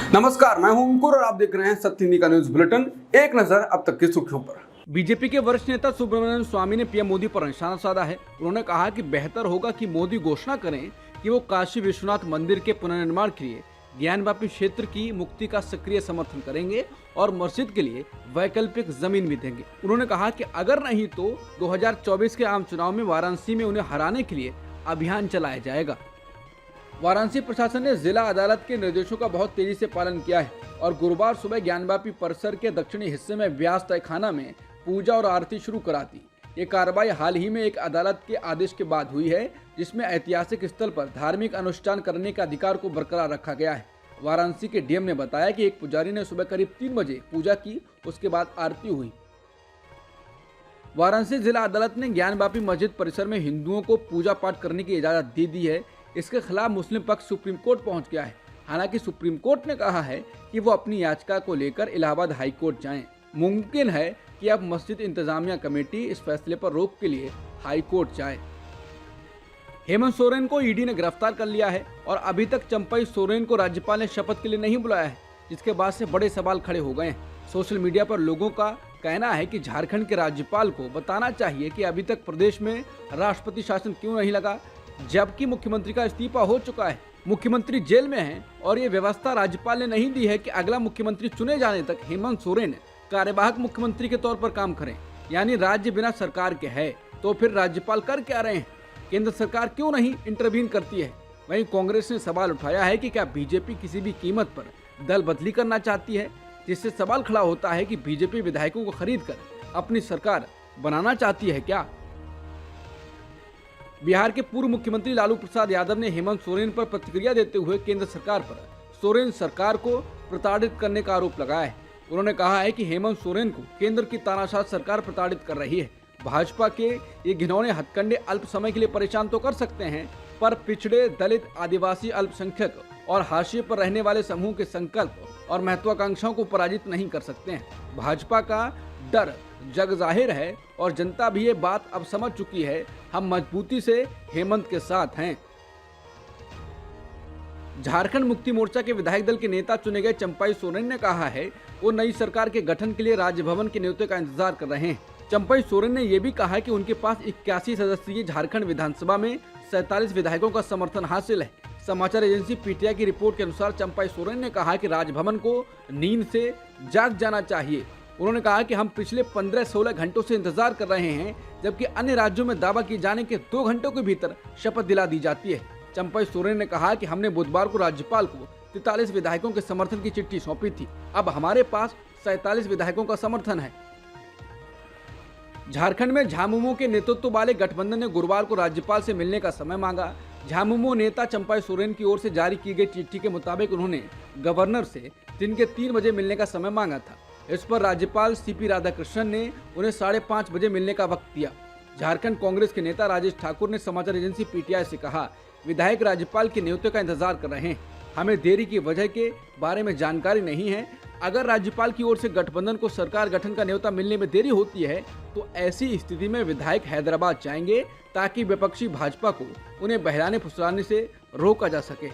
नमस्कार, मैं हूं अंकुर और आप देख रहे हैं सत्य हिंदी का न्यूज बुलेटिन। एक नजर अब तक की सुर्खियों पर। बीजेपी के वरिष्ठ नेता सुब्रमण्यम स्वामी ने पीएम मोदी पर निशाना साधा है। उन्होंने कहा कि बेहतर होगा कि मोदी घोषणा करें कि वो काशी विश्वनाथ मंदिर के पुनर्निर्माण के लिए ज्ञानवापी क्षेत्र की मुक्ति का सक्रिय समर्थन करेंगे और मस्जिद के लिए वैकल्पिक जमीन भी देंगे। उन्होंने कहा कि अगर नहीं तो 2024 के आम चुनाव में वाराणसी में उन्हें हराने के लिए अभियान चलाया जाएगा। वाराणसी प्रशासन ने जिला अदालत के निर्देशों का बहुत तेजी से पालन किया है और गुरुवार सुबह ज्ञानवापी परिसर के दक्षिणी हिस्से में व्यास तहखाना में पूजा और आरती शुरू करा दी। ये कार्रवाई हाल ही में एक अदालत के आदेश के बाद हुई है, जिसमें ऐतिहासिक स्थल पर धार्मिक अनुष्ठान करने के अधिकार को बरकरार रखा गया है। वाराणसी के डीएम ने बताया कि एक पुजारी ने सुबह करीब 3 बजे पूजा की, उसके बाद आरती हुई। वाराणसी जिला अदालत ने ज्ञानवापी मस्जिद परिसर में हिंदुओं को पूजा पाठ करने की इजाजत दे दी है। इसके खिलाफ मुस्लिम पक्ष सुप्रीम कोर्ट पहुंच गया है। हालांकि सुप्रीम कोर्ट ने कहा है कि वो अपनी याचिका को लेकर इलाहाबाद हाई कोर्ट जाएं। मुमकिन है कि अब मस्जिद इंतजामिया कमेटी इस फैसले पर रोक के लिए हाई कोर्ट जाए। हेमंत सोरेन को ईडी ने गिरफ्तार कर लिया है और अभी तक चंपई सोरेन को राज्यपाल ने शपथ के लिए नहीं बुलाया है, जिसके बाद से बड़े सवाल खड़े हो गए हैं। सोशल मीडिया पर लोगों का कहना है कि झारखंड के राज्यपाल को बताना चाहिए कि अभी तक प्रदेश में राष्ट्रपति शासन क्यों नहीं लगा, जबकि मुख्यमंत्री का इस्तीफा हो चुका है। मुख्यमंत्री जेल में है और ये व्यवस्था राज्यपाल ने नहीं दी है कि अगला मुख्यमंत्री चुने जाने तक हेमंत सोरेन कार्यवाहक मुख्यमंत्री के तौर पर काम करें। यानी राज्य बिना सरकार के है, तो फिर राज्यपाल कर क्या रहे हैं? केंद्र सरकार क्यों नहीं इंटरवीन करती है? वहीं कांग्रेस ने सवाल उठाया है कि क्या बीजेपी किसी भी कीमत पर दल बदली करना चाहती है, जिससे सवाल खड़ा होता है कि बीजेपी विधायकों को खरीद कर अपनी सरकार बनाना चाहती है क्या? बिहार के पूर्व मुख्यमंत्री लालू प्रसाद यादव ने हेमंत सोरेन पर प्रतिक्रिया देते हुए केंद्र सरकार पर सोरेन सरकार को प्रताड़ित करने का आरोप लगाया है। उन्होंने कहा है कि हेमंत सोरेन को केंद्र की तानाशाह सरकार प्रताड़ित कर रही है। भाजपा के ये घिनौने हथकंडे अल्प समय के लिए परेशान तो कर सकते हैं, पर पिछड़े, दलित, आदिवासी, अल्पसंख्यक और हाशिए पर रहने वाले समूह के संकल्प और महत्वाकांक्षाओं को पराजित नहीं कर सकते हैं। भाजपा का डर जग जाहिर है और जनता भी ये बात अब समझ चुकी है। हम मजबूती से हेमंत के साथ हैं। झारखंड मुक्ति मोर्चा के विधायक दल के नेता चुने गए चंपई सोरेन ने कहा है वो नई सरकार के गठन के लिए राजभवन के न्योते का इंतजार कर रहे हैं। चंपई सोरेन ने यह भी कहा कि उनके पास 81 सदस्यीय झारखंड विधानसभा में 47 विधायकों का समर्थन हासिल है। समाचार एजेंसी पीटीआई की रिपोर्ट के अनुसार चंपई सोरेन ने कहा कि राजभवन को नींद से जाग जाना चाहिए। उन्होंने कहा कि हम पिछले 15-16 घंटों से इंतजार कर रहे हैं, जबकि अन्य राज्यों में दावा किए जाने के 2 घंटों के भीतर शपथ दिला दी जाती है। चंपई सोरेन ने कहा कि हमने बुधवार को राज्यपाल को 43 विधायकों के समर्थन की चिट्ठी सौंपी थी। अब हमारे पास 47 विधायकों का समर्थन है। झारखंड में झामुमो के नेतृत्व वाले गठबंधन ने गुरुवार को राज्यपाल से मिलने का समय मांगा। झामुमो नेता चंपई सोरेन की ओर से जारी की गई चिट्ठी के मुताबिक उन्होंने गवर्नर से दिन के 3 बजे मिलने का समय मांगा था। इस पर राज्यपाल सीपी राधाकृष्णन ने उन्हें 5:30 बजे मिलने का वक्त दिया। झारखंड कांग्रेस के नेता राजेश ठाकुर ने समाचार एजेंसी पीटीआई से कहा, विधायक राज्यपाल के न्योते का इंतजार कर रहे हैं। हमें देरी की वजह के बारे में जानकारी नहीं है। अगर राज्यपाल की ओर से गठबंधन को सरकार गठन का न्योता मिलने में देरी होती है तो ऐसी स्थिति में विधायक हैदराबाद जाएंगे ताकि विपक्षी भाजपा को उन्हें बहलाने फुसलाने से रोका जा सके।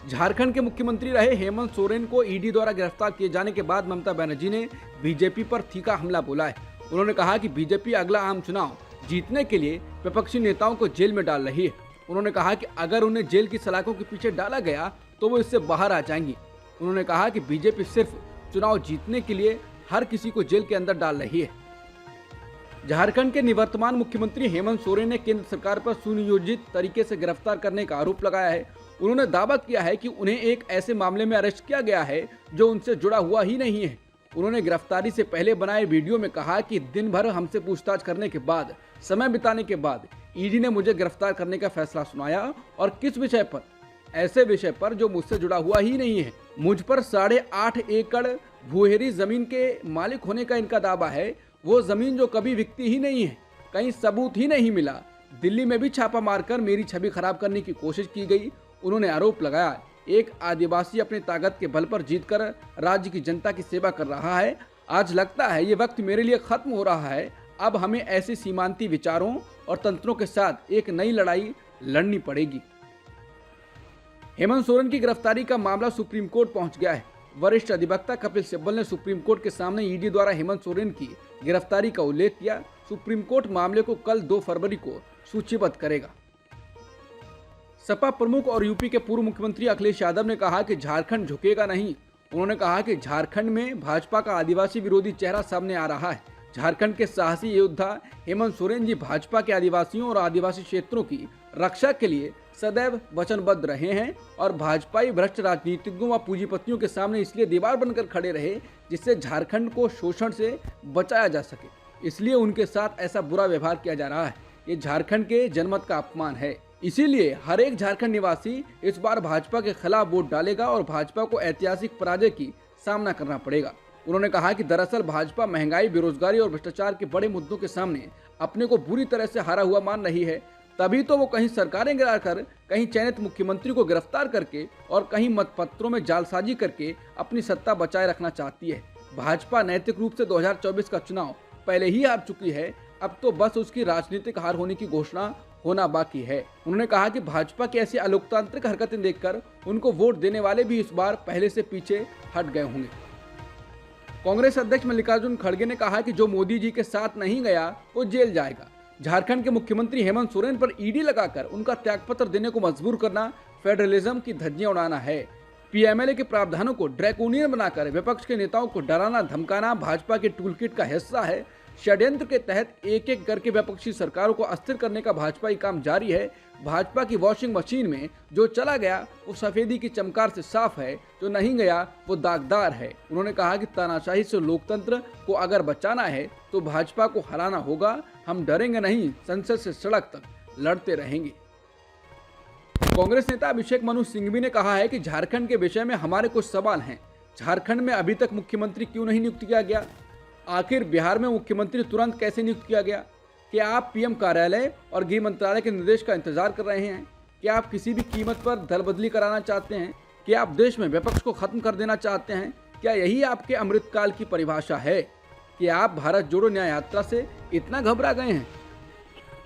झारखंड के मुख्यमंत्री रहे हेमंत सोरेन को ईडी द्वारा गिरफ्तार किए जाने के बाद ममता बनर्जी ने बीजेपी पर तीखा हमला बोला है। उन्होंने कहा कि बीजेपी अगला आम चुनाव जीतने के लिए विपक्षी नेताओं को जेल में डाल रही है। उन्होंने कहा कि अगर उन्हें जेल की सलाखों के पीछे डाला गया तो वो इससे बाहर आ जाएंगी। उन्होंने कहा कि बीजेपी सिर्फ चुनाव जीतने के लिए हर किसी को जेल के अंदर डाल रही है। झारखंड के निवर्तमान मुख्यमंत्री हेमंत सोरेन ने केंद्र सरकार पर सुनियोजित तरीके से गिरफ्तार करने का आरोप लगाया है। उन्होंने दावा किया है कि उन्हें एक ऐसे मामले में अरेस्ट किया गया है जो उनसे जुड़ा हुआ ही नहीं है। उन्होंने गिरफ्तारी से पहले बनाए वीडियो में कहा कि दिन भर हमसे पूछताछ करने के बाद, समय बिताने के बाद ईडी ने मुझे गिरफ्तार करने का फैसला सुनाया और किस विषय पर? ऐसे विषय पर जो मुझसे जुड़ा हुआ ही नहीं है। मुझ पर 8.5 एकड़ भूहेरी जमीन के मालिक होने का इनका दावा है। वो जमीन जो कभी बिकती ही नहीं है, कहीं सबूत ही नहीं मिला। दिल्ली में भी छापा मारकर मेरी छवि खराब करने की कोशिश की गई। उन्होंने आरोप लगाया एक आदिवासी अपनी ताकत के बल पर जीतकर राज्य की जनता की सेवा कर रहा है। आज लगता है ये वक्त मेरे लिए खत्म हो रहा है। अब हमें ऐसे सीमांती विचारों और तंत्रों के साथ एक नई लड़ाई लड़नी पड़ेगी। हेमंत सोरेन की गिरफ्तारी का मामला सुप्रीम कोर्ट पहुंच गया है। वरिष्ठ अधिवक्ता कपिल सिब्बल ने सुप्रीम कोर्ट के सामने ईडी द्वारा हेमंत सोरेन की गिरफ्तारी का उल्लेख किया। सुप्रीम कोर्ट मामले को कल 2 फरवरी को सूचीबद्ध करेगा। सपा प्रमुख और यूपी के पूर्व मुख्यमंत्री अखिलेश यादव ने कहा कि झारखंड झुकेगा नहीं। उन्होंने कहा कि झारखंड में भाजपा का आदिवासी विरोधी चेहरा सामने आ रहा है। झारखंड के साहसी योद्धा हेमंत सोरेन जी भाजपा के आदिवासियों और आदिवासी क्षेत्रों की रक्षा के लिए सदैव वचनबद्ध रहे हैं और भाजपाई भ्रष्ट राजनीतिज्ञों व पूंजीपतियों के सामने इसलिए दीवार बनकर खड़े रहे जिससे झारखंड को शोषण से बचाया जा सके। इसलिए उनके साथ ऐसा बुरा व्यवहार किया जा रहा है। ये झारखंड के जनमत का अपमान है। इसीलिए हर एक झारखंड निवासी इस बार भाजपा के खिलाफ वोट डालेगा और भाजपा को ऐतिहासिक पराजय की सामना करना पड़ेगा। उन्होंने कहा कि दरअसल भाजपा महंगाई, बेरोजगारी और भ्रष्टाचार के बड़े मुद्दों के सामने अपने को बुरी तरह से हारा हुआ मान रही है। तभी तो वो कहीं सरकारें गिराकर, कहीं चयनित मुख्यमंत्री को गिरफ्तार करके और कहीं मतपत्रों में जालसाजी करके अपनी सत्ता बचाए रखना चाहती है। भाजपा नैतिक रूप से 2024 का चुनाव पहले ही हार चुकी है। अब तो बस उसकी राजनीतिक हार होने की घोषणा होना बाकी है। उन्होंने कहा कि भाजपा की ऐसी अलोकतांत्रिक हरकतें देखकर उनको वोट देने वाले भी इस बार पहले से पीछे हट गए होंगे। कांग्रेस अध्यक्ष मल्लिकार्जुन खड़गे ने कहा कि जो मोदी जी के साथ नहीं गया वो जेल जाएगा। झारखंड के मुख्यमंत्री हेमंत सोरेन पर ईडी लगाकर उनका त्यागपत्र देने को मजबूर करना फेडरलिज्म की धज्जियां उड़ाना है। पीएमएलए के प्रावधानों को ड्रैकोनियन बनाकर विपक्ष के नेताओं को डराना धमकाना भाजपा के टूलकिट का हिस्सा है। षड्यंत्र के तहत एक एक करके विपक्षी सरकारों को अस्थिर करने का भाजपाई काम जारी है। भाजपा की वॉशिंग मशीन में जो चला गया वो सफेदी की चमकार से साफ है, जो नहीं गया वो दागदार है। उन्होंने कहा कि तानाशाही से लोकतंत्र को अगर बचाना है तो भाजपा को हराना होगा। हम डरेंगे नहीं, संसद से सड़क तक लड़ते रहेंगे। कांग्रेस नेता अभिषेक मनु सिंघवी ने कहा है कि झारखंड के विषय में हमारे कुछ सवाल हैं। झारखंड में अभी तक मुख्यमंत्री क्यों नहीं नियुक्त किया गया? आखिर बिहार में मुख्यमंत्री तुरंत कैसे नियुक्त किया गया? क्या आप पीएम कार्यालय और गृह मंत्रालय के निर्देश का इंतजार कर रहे हैं? क्या आप किसी भी कीमत पर दल बदली कराना चाहते हैं? क्या आप देश में विपक्ष को खत्म कर देना चाहते हैं? क्या यही आपके अमृतकाल की परिभाषा है कि आप भारत जोड़ो न्याय यात्रा से इतना घबरा गए हैं?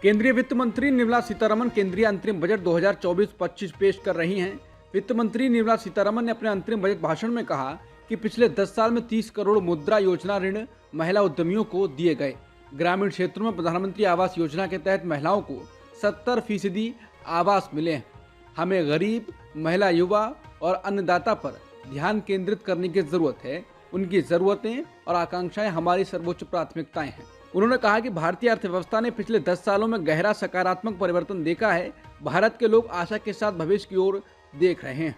केंद्रीय वित्त मंत्री निर्मला सीतारमण केंद्रीय अंतरिम बजट 2024-25 पेश कर रही हैं। वित्त मंत्री निर्मला सीतारमण ने अपने अंतरिम बजट भाषण में कहा कि पिछले 10 साल में 30 करोड़ मुद्रा योजना ऋण महिला उद्यमियों को दिए गए। ग्रामीण क्षेत्रों में प्रधानमंत्री आवास योजना के तहत महिलाओं को 70% आवास मिले हैं। हमें गरीब, महिला, युवा और अन्नदाता पर ध्यान केंद्रित करने की जरूरत है। उनकी जरूरतें और आकांक्षाएं हमारी सर्वोच्च प्राथमिकताएं हैं। उन्होंने कहा कि भारतीय अर्थव्यवस्था ने पिछले 10 सालों में गहरा सकारात्मक परिवर्तन देखा है। भारत के लोग आशा के साथ भविष्य की ओर देख रहे हैं।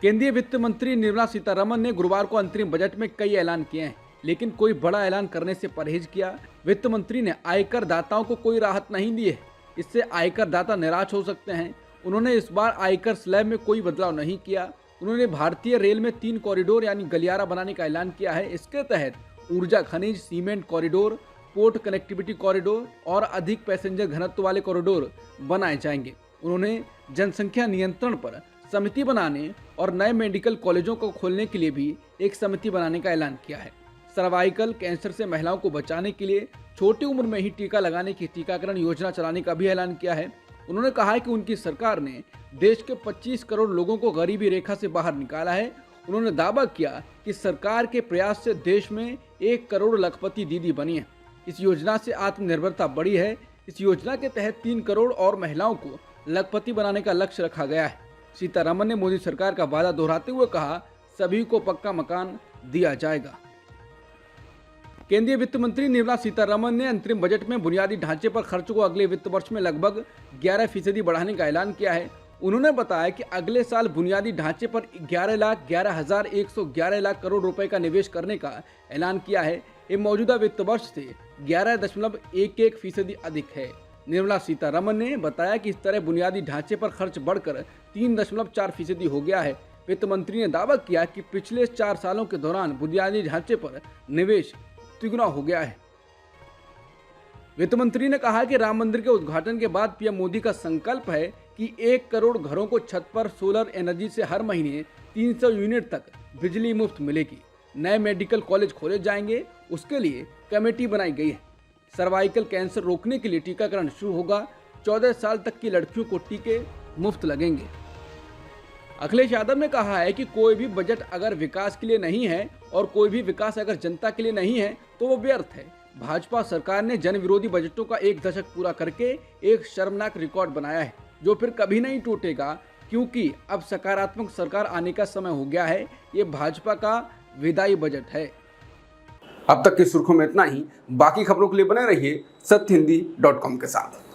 केंद्रीय वित्त मंत्री निर्मला सीतारमण ने गुरुवार को अंतरिम बजट में कई ऐलान किए हैं, लेकिन कोई बड़ा ऐलान करने से परहेज किया। वित्त मंत्री ने आयकर दाताओं को कोई राहत नहीं दी है। इससे आयकर दाता निराश हो सकते हैं। उन्होंने इस बार आयकर स्लैब में कोई बदलाव नहीं किया। उन्होंने भारतीय रेल में 3 कॉरिडोर यानी गलियारा बनाने का ऐलान किया है। इसके तहत ऊर्जा खनिज, cement corridor, port connectivity corridor और अधिक पैसेंजर घनत्व वाले कॉरिडोर बनाए जाएंगे। उन्होंने जनसंख्या नियंत्रण पर समिति बनाने और नए मेडिकल कॉलेजों को खोलने के लिए भी एक समिति बनाने का ऐलान किया है। सर्वाइकल कैंसर से महिलाओं को बचाने के लिए छोटी उम्र में ही टीका लगाने की टीकाकरण योजना चलाने का भी ऐलान किया है। उन्होंने कहा है कि उनकी सरकार ने देश के 25 करोड़ लोगों को गरीबी रेखा से बाहर निकाला है। उन्होंने दावा किया कि सरकार के प्रयास से देश में 1 करोड़ लखपति दीदी बनी है। इस योजना से आत्मनिर्भरता बढ़ी है। इस योजना के तहत 3 करोड़ और महिलाओं को लखपति बनाने का लक्ष्य रखा गया है। सीतारमण ने मोदी सरकार का वादा दोहराते हुए कहा, सभी को पक्का मकान दिया जाएगा। केंद्रीय वित्त मंत्री निर्मला सीतारमण ने अंतरिम बजट में बुनियादी ढांचे पर खर्च को अगले वित्त वर्ष में लगभग 11% बढ़ाने का ऐलान किया है। उन्होंने बताया कि अगले साल बुनियादी ढांचे पर 11,11,111 लाख करोड़ रुपए का निवेश करने का ऐलान किया है। ये मौजूदा वित्त वर्ष से 11.11% अधिक है। निर्मला सीतारमण ने बताया कि इस तरह बुनियादी ढांचे पर खर्च बढ़कर 3.4% हो गया है। वित्त मंत्री ने दावा किया कि पिछले 4 सालों के दौरान बुनियादी ढांचे पर निवेश तिगुना हो गया है। वित्त मंत्री ने कहा कि राम मंदिर के उद्घाटन के बाद पीएम मोदी का संकल्प है कि 1 करोड़ घरों को छत पर सोलर एनर्जी से हर महीने 300 यूनिट तक बिजली मुफ्त मिलेगी। नए मेडिकल कॉलेज खोले जाएंगे, उसके लिए कमेटी बनाई गई है। सर्वाइकल कैंसर रोकने के लिए टीकाकरण शुरू होगा। 14 साल तक की लड़कियों को टीके मुफ्त लगेंगे। अखिलेश यादव ने कहा है कि कोई भी बजट अगर विकास के लिए नहीं है और कोई भी विकास अगर जनता के लिए नहीं है तो वो व्यर्थ है। भाजपा सरकार ने जन विरोधी बजटों का 1 दशक पूरा करके एक शर्मनाक रिकॉर्ड बनाया है जो फिर कभी नहीं टूटेगा, क्योंकि अब सकारात्मक सरकार आने का समय हो गया है। ये भाजपा का विदाई बजट है। अब तक की सुर्खियों में इतना ही। बाकी खबरों के लिए बने रहिए सत्यहिंदी.com के साथ।